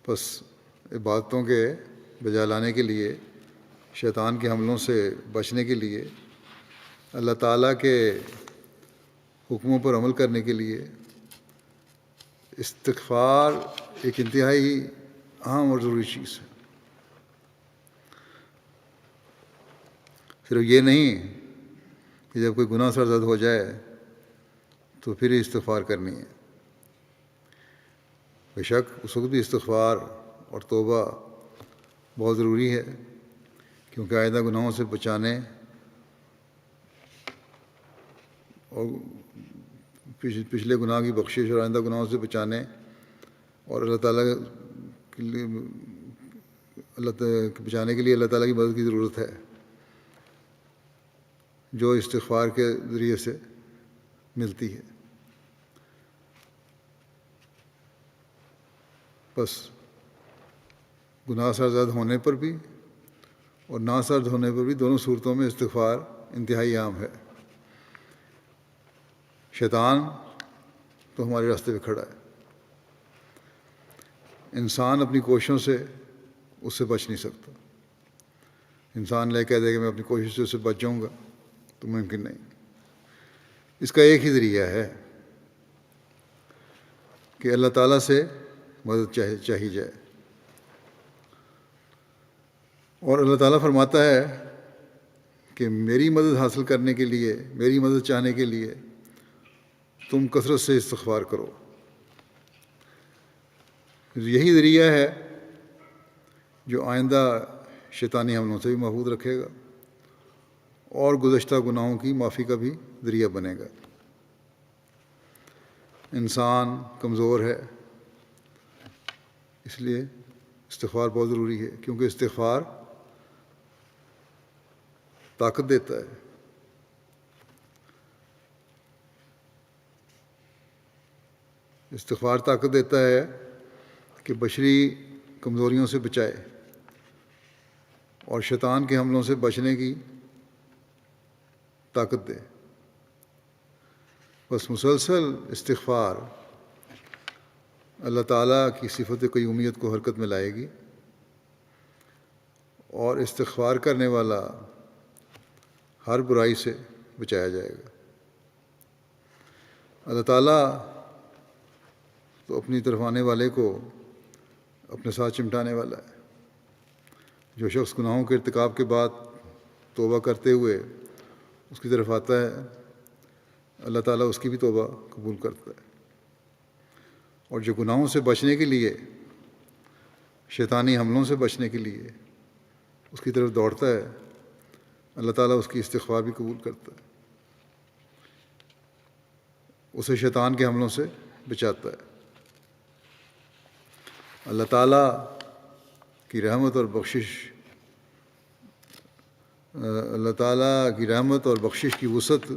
بس عبادتوں کے بجا لانے کے لیے، شیطان کے حملوں سے بچنے کے لیے، اللہ تعالیٰ کے حکموں پر عمل کرنے کے لیے استغفار ایک انتہائی اہم اور ضروری چیز ہے۔ صرف یہ نہیں کہ جب کوئی گناہ سرزد ہو جائے تو پھر ہی استغفار کرنی ہے۔ بے شک اس وقت بھی استغفار اور توبہ بہت ضروری ہے، کیونکہ آئندہ گناہوں سے بچانے اور پچھلے گناہ کی بخشش اور آئندہ گناہوں سے بچانے اور اللہ تعالیٰ کے لیے بچانے کے لیے اللہ تعالیٰ کی مدد کی ضرورت ہے، جو استغفار کے ذریعے سے ملتی ہے۔ بس گناہ سرزد ہونے پر بھی اور نا سرزد ہونے پر بھی دونوں صورتوں میں استغفار انتہائی عام ہے۔ شیطان تو ہمارے راستے پہ کھڑا ہے، انسان اپنی کوششوں سے اس سے بچ نہیں سکتا۔ انسان کہہ دے کہ میں اپنی کوشش سے اس سے بچ جاؤں گا تو ممکن نہیں۔ اس کا ایک ہی ذریعہ ہے کہ اللہ تعالیٰ سے مدد چاہی جائے، اور اللہ تعالیٰ فرماتا ہے کہ میری مدد حاصل کرنے کے لیے، میری مدد چاہنے کے لیے تم کثرت سے استغفار کرو۔ یہی ذریعہ ہے جو آئندہ شیطانی حملوں سے بھی محفوظ رکھے گا اور گزشتہ گناہوں کی معافی کا بھی ذریعہ بنے گا۔ انسان کمزور ہے، اس لیے استغفار بہت ضروری ہے، کیونکہ استغفار طاقت دیتا ہے۔ استغفار طاقت دیتا ہے کہ بشری کمزوریوں سے بچائے اور شیطان کے حملوں سے بچنے کی طاقت دے۔ بس مسلسل استغفار اللہ تعالیٰ کی صفت قیومیت کو حرکت میں لائے گی، اور استغفار کرنے والا ہر برائی سے بچایا جائے گا۔ اللہ تعالیٰ تو اپنی طرف آنے والے کو اپنے ساتھ چمٹانے والا ہے۔ جو شخص گناہوں کے ارتکاب کے بعد توبہ کرتے ہوئے اس کی طرف آتا ہے، اللہ تعالیٰ اس کی بھی توبہ قبول کرتا ہے، اور جو گناہوں سے بچنے کے لیے، شیطانی حملوں سے بچنے کے لیے اس کی طرف دوڑتا ہے، اللہ تعالیٰ اس کی استغفار بھی قبول کرتا ہے، اسے شیطان کے حملوں سے بچاتا ہے۔ اللہ تعالیٰ کی رحمت اور بخشش، اللہ تعالیٰ کی رحمت اور بخشش کی وسعت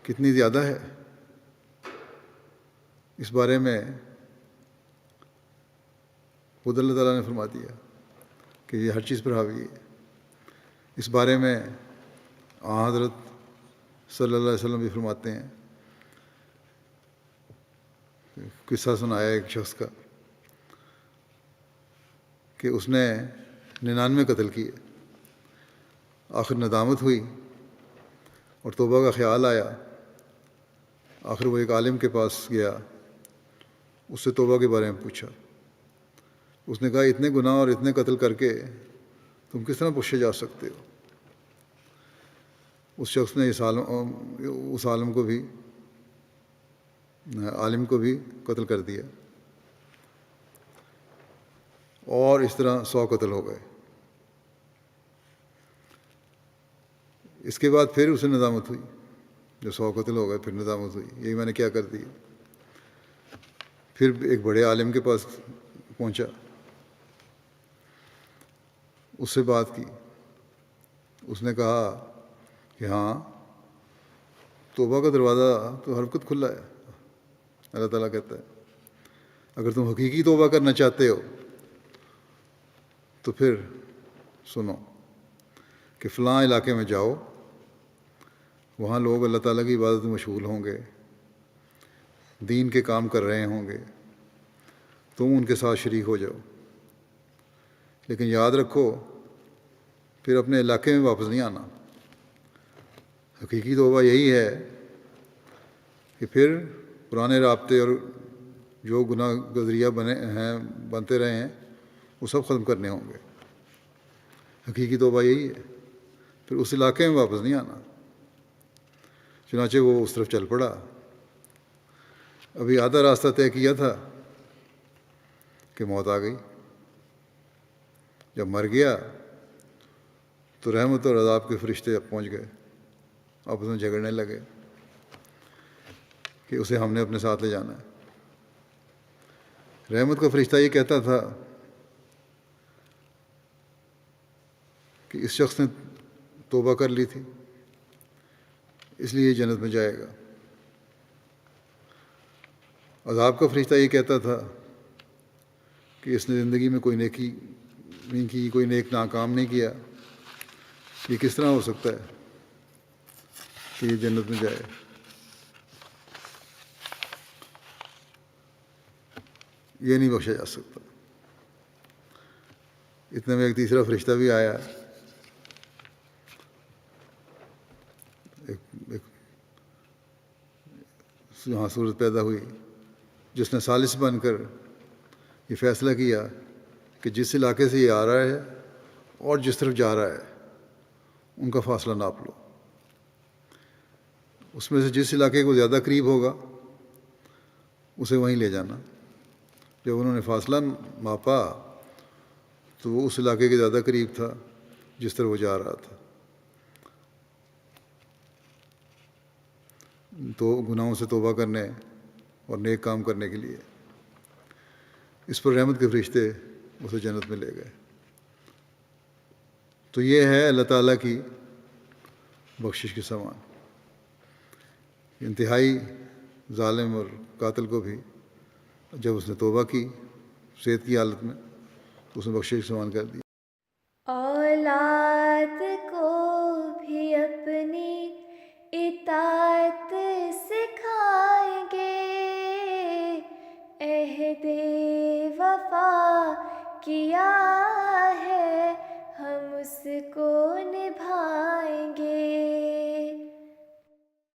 کتنی زیادہ ہے، اس بارے میں خود اللہ تعالیٰ نے فرما دیا کہ یہ ہر چیز پر حاوی ہے۔ اس بارے میں حضرت صلی اللہ علیہ وسلم بھی فرماتے ہیں، قصہ سنایا ایک شخص کا کہ اس نے 99 قتل کیے، آخر ندامت ہوئی اور توبہ کا خیال آیا، آخر وہ ایک عالم کے پاس گیا، اس سے توبہ کے بارے میں پوچھا۔ اس نے کہا اتنے گناہ اور اتنے قتل کر کے تم کس طرح بخشے جا سکتے ہو؟ اس شخص نے اس عالم کو بھی قتل کر دیا، اور اس طرح 100 قتل ہو گئے۔ اس کے بعد پھر اسے ندامت ہوئی، جو 100 قتل ہو گئے پھر ندامت ہوئی، یہی میں نے کیا کر دیا۔ پھر ایک بڑے عالم کے پاس پہنچا، اس سے بات کی، اس نے کہا کہ ہاں توبہ کا دروازہ تو ہر وقت کھلا ہے۔ اللہ تعالیٰ کہتا ہے اگر تم حقیقی توبہ کرنا چاہتے ہو تو پھر سنو کہ فلاں علاقے میں جاؤ، وہاں لوگ اللہ تعالیٰ کی عبادت میں مشغول ہوں گے، دین کے کام کر رہے ہوں گے، تم ان کے ساتھ شریک ہو جاؤ، لیکن یاد رکھو پھر اپنے علاقے میں واپس نہیں آنا۔ حقیقی توبہ یہی ہے کہ پھر پرانے رابطے اور جو گناہ کا ذریعہ بنتے رہے ہیں وہ سب ختم کرنے ہوں گے۔ حقیقی توبہ یہی ہے، پھر اس علاقے میں واپس نہیں آنا۔ چنانچہ وہ اس طرف چل پڑا۔ ابھی آدھا راستہ طے کیا تھا کہ موت آ گئی۔ جب مر گیا تو رحمت اور عذاب کے فرشتے پہنچ گئے، آپس میں جھگڑنے لگے کہ اسے ہم نے اپنے ساتھ لے جانا ہے۔ رحمت کا فرشتہ یہ کہتا تھا کہ اس شخص نے توبہ کر لی تھی، اس لیے یہ جنت میں جائے گا۔ عذاب کا فرشتہ یہ کہتا تھا کہ اس نے زندگی میں کوئی نیکی نہیں کی، کوئی نیک ناکام نہیں کیا، یہ کس طرح ہو سکتا ہے کہ یہ جنت میں جائے۔ یہ نہیں بخشا جا سکتا۔ اتنے میں ایک تیسرا فرشتہ بھی آیا، یہاں صورت پیدا ہوئی جس نے ثالث بن کر یہ فیصلہ کیا کہ جس علاقے سے یہ آ رہا ہے اور جس طرف جا رہا ہے ان کا فاصلہ ناپ لو۔ اس میں سے جس علاقے کو زیادہ قریب ہوگا اسے وہیں لے جانا۔ جب انہوں نے فاصلہ ماپا تو وہ اس علاقے کے زیادہ قریب تھا جس طرف وہ جا رہا تھا۔ تو گناہوں سے توبہ کرنے اور نیک کام کرنے کے لیے اس پر رحمت کے فرشتے اسے جنت میں لے گئے۔ تو یہ ہے اللہ تعالیٰ کی بخشش کے سامان۔ انتہائی ظالم اور قاتل کو بھی جب اس نے توبہ کی صحت کی حالت میں تو اس نے بخشش کے سامان کر دیا۔ اولاد کو بھی اپنی اطاعت سکھائیں گے، عہد وفا کیا